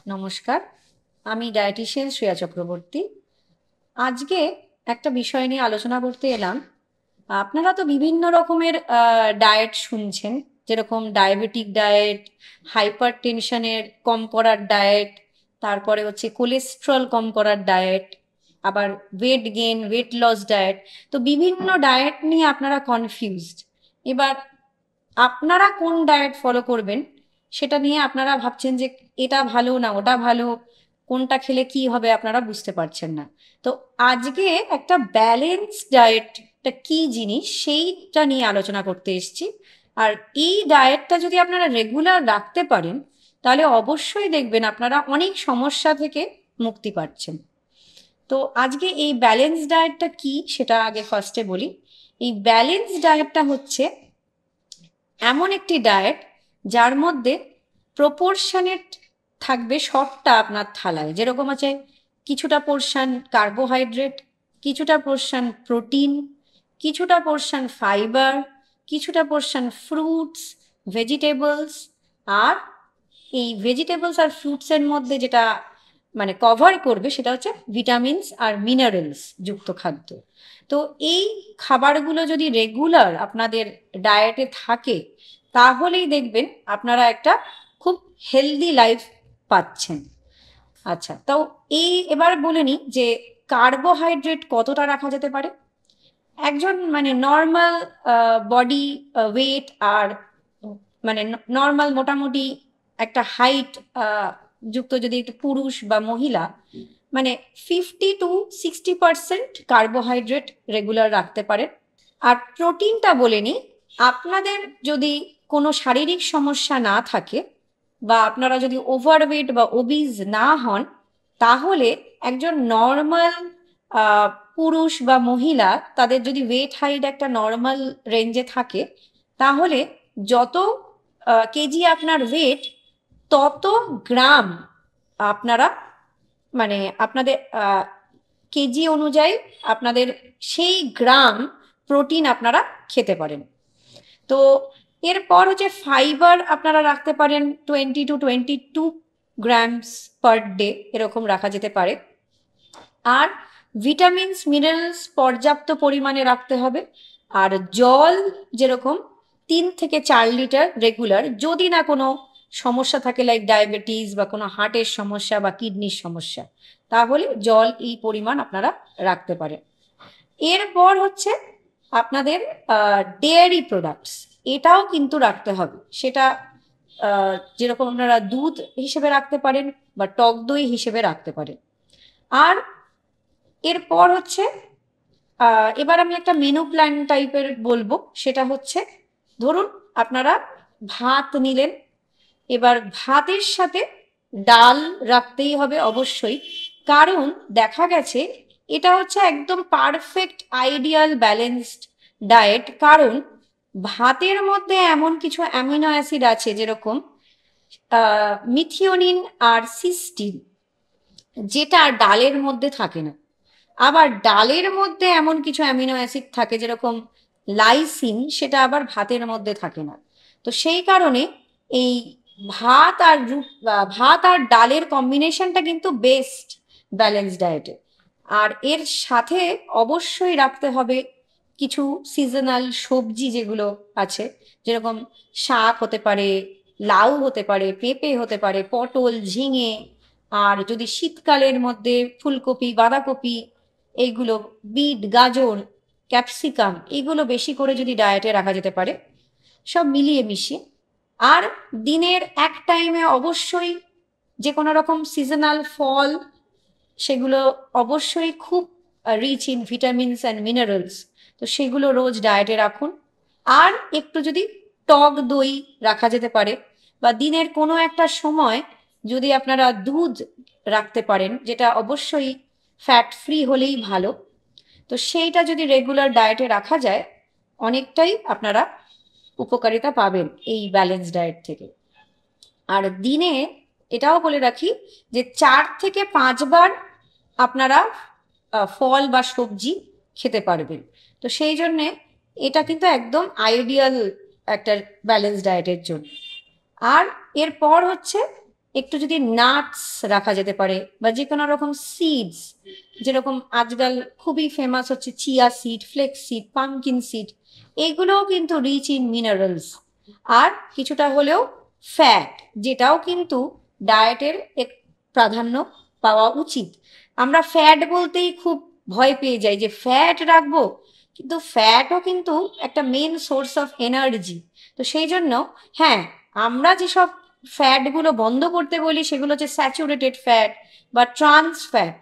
নমস্কার, আমি ডায়েটিশিয়ান শ্রেয়া চক্রবর্তী। আজকে একটা বিষয় নিয়ে আলোচনা করতে এলাম। আপনারা তো বিভিন্ন রকমের ডায়েট শুনছেন, যেরকম ডায়াবেটিক ডায়েট, হাইপার টেনশনের কম করার ডায়েট, তারপরে হচ্ছে কোলেস্ট্রল কম করার ডায়েট, আবার weight gain, weight loss diet. তো বিভিন্ন ডায়েট নিয়ে আপনারা কনফিউজড। এবার আপনারা কোন ডায়েট ফলো করবেন সেটা নিয়ে আপনারা ভাবছেন যে এটা ভালো না ওটা ভালো, কোনটা খেলে কি হবে আপনারা বুঝতে পারছেন না। তো আজকে একটা ব্যালেন্স ডায়েটটা কি জিনিস সেইটা নিয়ে আলোচনা করতে এসেছি। আর এই ডায়েটটা যদি আপনারা রেগুলার রাখতে পারেন তাহলে অবশ্যই দেখবেন আপনারা অনেক সমস্যা থেকে মুক্তি পাচ্ছেন। তো আজকে এই ব্যালেন্স ডায়েটটা কি সেটা আগে ফার্স্টে বলি। এই ব্যালেন্স ডায়েটটা হচ্ছে এমন একটি ডায়েট যার মধ্যে প্রপোর্শনের থাকবে সবটা আপনার থালায়, যেরকম আছে কিছুটা পোর্শন কার্বোহাইড্রেট, কিছুটা পোর্শন প্রোটিন, কিছুটা পোর্শন ফাইবার, কিছুটা পোর্শন ফ্রুটস, ভেজিটেবলস। আর এই ভেজিটেবলস আর ফ্রুটসের মধ্যে যেটা মানে কভার করবে সেটা হচ্ছে ভিটামিনস আর মিনারেলস যুক্ত খাদ্য। তো এই খাবারগুলো যদি রেগুলার আপনাদের ডায়েটে থাকে তাহলেই দেখবেন আপনারা একটা খুব হেলদি লাইফ পাচ্ছেন। আচ্ছা, তো এবার বলে নিই যে কার্বোহাইড্রেট কতটা রাখা যেতে পারে। একজন মানে নর্মাল বডি ওয়েট আর মানে নর্মাল মোটামুটি একটা হাইট যুক্ত যদি একটু পুরুষ বা মহিলা, মানে 50 to 60% কার্বোহাইড্রেট রেগুলার রাখতে পারেন। আর প্রোটিনটা বলে নিই, আপনাদের যদি কোনো শারীরিক সমস্যা না থাকে বা আপনারা যদি ওভারওয়েট বা ওবিজ না হন তাহলে একজন নর্মাল পুরুষ বা মহিলা তাদের যদি ওয়েট হাইট একটা নর্মাল রেঞ্জে থাকে তাহলে যত কেজি আপনার ওয়েট তত গ্রাম আপনারা মানে আপনাদের কেজি অনুযায়ী আপনাদের সেই গ্রাম প্রোটিন আপনারা খেতে পারেন। তো এরপর হচ্ছে ফাইবার আপনারা রাখতে পারেন 20 to 22 গ্রামস পার ডে, এরকম রাখা যেতে পারে। আর ভিটামিনস মিনারেলস পর্যাপ্ত পরিমাণে রাখতে হবে। আর জল যেরকম 3 থেকে 4 লিটার রেগুলার, যদি না কোনো সমস্যা থাকে লাইক ডায়াবেটিস বা কোনো হার্টের সমস্যা বা কিডনির সমস্যা, তাহলে জল এই পরিমাণ আপনারা রাখতে পারেন। এরপর হচ্ছে আপনাদের ডেয়ারি প্রোডাক্টস, এটাও কিন্তু রাখতে হবে। সেটা যেরকম আপনারা দুধ হিসেবে রাখতে পারেন বা টক দই হিসেবে রাখতে পারেন। আর এরপর হচ্ছে এবার আমি একটা মেনু প্ল্যান টাইপের বলবো। সেটা হচ্ছে ধরুন আপনারা ভাত নিলেন, এবার ভাতের সাথে ডাল রাখতেই হবে অবশ্যই, কারণ দেখা গেছে এটা হচ্ছে একদম পারফেক্ট আইডিয়াল ব্যালেন্সড ডায়েট। কারণ ভাতের মধ্যে এমন কিছু অ্যামিনো অ্যাসিড আছে যেরকম মিথিওনিন আর সিস্টিন, যেটা ডালের মধ্যে থাকে না। আবার ডালের মধ্যে এমন কিছু অ্যামিনো অ্যাসিড থাকে যেরকম লাইসিন, সেটা আবার ভাতের মধ্যে থাকে না। তো সেই কারণে এই ভাত আর ডালের কম্বিনেশনটা কিন্তু বেস্ট ব্যালেন্স ডায়েটে। আর এর সাথে অবশ্যই রাখতে হবে কিছু সিজনাল সবজি যেগুলো আছে, যেরকম শাক হতে পারে, লাউ হতে পারে, পেঁপে হতে পারে, পটল, ঝিঙে। আর যদি শীতকালের মধ্যে ফুলকপি, বাঁধাকপি, এইগুলো, বিট, গাজর, ক্যাপসিকাম, এগুলো বেশি করে যদি ডায়েটে রাখা যেতে পারে, সব মিলিয়ে মিশিয়ে। আর দিনের এক টাইমে অবশ্যই যে কোনো রকম সিজনাল ফল, সেগুলো অবশ্যই খুব rich in vitamins and minerals, তো সেগুলো রোজ ডায়েটে রাখুন। আর একটু যদি টক দই রাখা যেতে পারে, বা দিনের কোনো একটা সময় যদি আপনারা দুধ রাখতে পারেন, যেটা অবশ্যই ফ্যাট ফ্রি হলেই ভালো, তো সেইটা যদি রেগুলার ডায়েটে রাখা যায় অনেকটাই আপনারা উপকারিতা পাবেন এই ব্যালেন্স ডায়েট থেকে। আর দিনে এটাও বলে রাখি যে 4 থেকে 5 বার আপনারা ফল বা সবজি খেতে পারবেন। তো সেই জন্যে এটা কিন্তু একদম আইডিয়াল একটা ব্যালেন্স ডায়েটের জন্য। আর এরপর হচ্ছে একটু যদি নাটস রাখা যেতে পারে বা যে কোনো রকম সিডস, যেরকম আজকাল খুবই ফেমাস হচ্ছে chia seed, flakes seed, pumpkin seed, এগুলোও কিন্তু রিচ ইন মিনারেলস। আর কিছুটা হলেও ফ্যাট, যেটাও কিন্তু ডায়েটের এক প্রাধান্য পাওয়া উচিত। আমরা ফ্যাট বলতেই খুব ভয় পেয়ে যাই যে ফ্যাট রাখবো, কিন্তু ফ্যাটও কিন্তু একটা মেন সোর্স অফ এনার্জি। তো সেই জন্য হ্যাঁ, আমরা যেসব ফ্যাটগুলো বন্ধ করতে বলি সেগুলো হচ্ছে স্যাচুরেটেড ফ্যাট বা ট্রান্স ফ্যাট,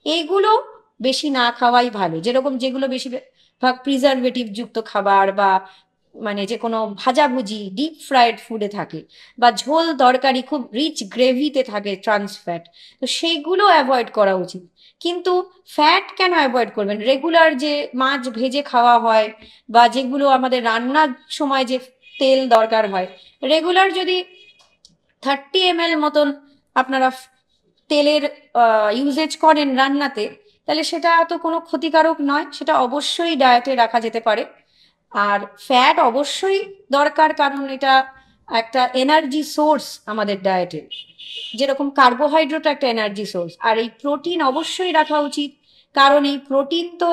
এইগুলো বেশি না খাওয়াই ভালো। যেরকম যেগুলো বেশিরভাগ প্রিজারভেটিভ যুক্ত খাবার বা মানে যে কোনো ভাজাভুজি ডিপ ফ্রাইড ফুডে থাকে বা ঝোল তরকারি খুব রিচ গ্রেভিতে থাকে ট্রান্স ফ্যাট, তো সেইগুলো অ্যাভয়েড করা উচিত। কিন্তু ফ্যাট কেন অ্যাভয়েড করবেন? রেগুলার যে মাছ ভেজে খাওয়া হয় বা যেগুলো আমাদের রান্নার সময় যে তেল দরকার হয়, রেগুলার যদি 30 ml মতন আপনারা তেলের ইউজেজ করেন রান্নাতে, তাহলে সেটা তো কোনো ক্ষতিকারক নয়, সেটা অবশ্যই ডায়েটে রাখা যেতে পারে। আর ফ্যাট অবশ্যই দরকার, কারণ এটা একটা এনার্জি সোর্স আমাদের ডায়েটে, যেরকম কার্বোহাইড্রেট একটা এনার্জি সোর্স। আর এই প্রোটিন অবশ্যই রাখা উচিত, কারণ এই প্রোটিন তো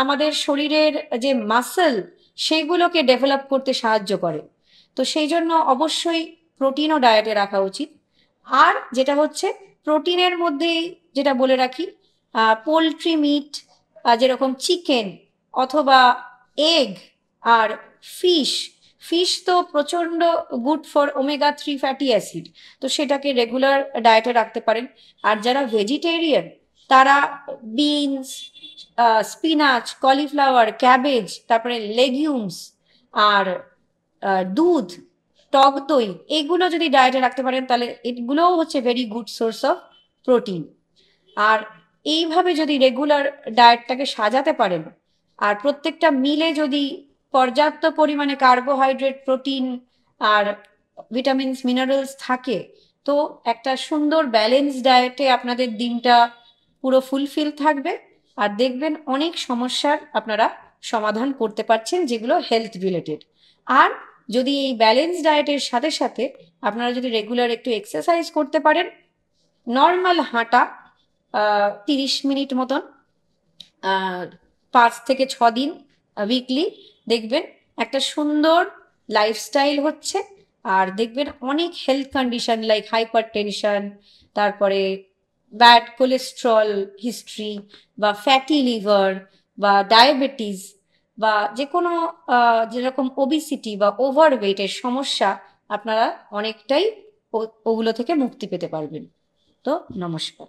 আমাদের শরীরের যে মাসেল সেগুলোকে ডেভেলপ করতে সাহায্য করে। তো সেই জন্য অবশ্যই প্রোটিনও ডায়েটে রাখা উচিত। আর যেটা হচ্ছে প্রোটিনের মধ্যেই যেটা বলে রাখি, পোলট্রি মিট, যেরকম চিকেন অথবা এগ আর ফিশ। ফিশ তো প্রচণ্ড good for omega 3 fatty acid, তো সেটাকে রেগুলার ডায়েটে রাখতে পারেন। আর যারা ভেজিটেরিয়ান তারা বিনস, স্পিনাচ, কলিফ্লাওয়ার, ক্যাবেজ, তারপরে লেগিউমস আর দুধ, টক দই, এগুলো যদি ডায়েটে রাখতে পারেন তাহলে এগুলোও হচ্ছে very good source of protein. আর এইভাবে যদি রেগুলার ডায়েটটাকে সাজাতে পারেন আর প্রত্যেকটা মিলে যদি পর্যাপ্ত পরিমাণে কার্বোহাইড্রেট, প্রোটিন আর ভিটামিনস, মিনারেলস থাকে, তো একটা সুন্দর ব্যালেন্স ডায়েটে আপনাদের দিনটা পুরো ফুলফিল থাকবে। আর দেখবেন অনেক সমস্যার আপনারা সমাধান করতে পারছেন যেগুলো হেলথ রিলেটেড। আর যদি এই ব্যালেন্স ডায়েটের সাথে সাথে আপনারা যদি রেগুলার একটু এক্সারসাইজ করতে পারেন, নর্মাল হাঁটা 30 মিনিট মতন 5 থেকে 6 দিন উইকলি, দেখবেন একটা সুন্দর লাইফস্টাইল হচ্ছে। আর দেখবেন অনেক health condition like hyper tension, তারপরে ব্যাড কোলেস্ট্রল হিস্ট্রি বা ফ্যাটি লিভার বা ডায়াবেটিস বা যে কোনো যেরকম ওবিসিটি বা ওভারওয়েটের সমস্যা, আপনারা অনেকটাই ওগুলো থেকে মুক্তি পেতে পারবেন। তো নমস্কার।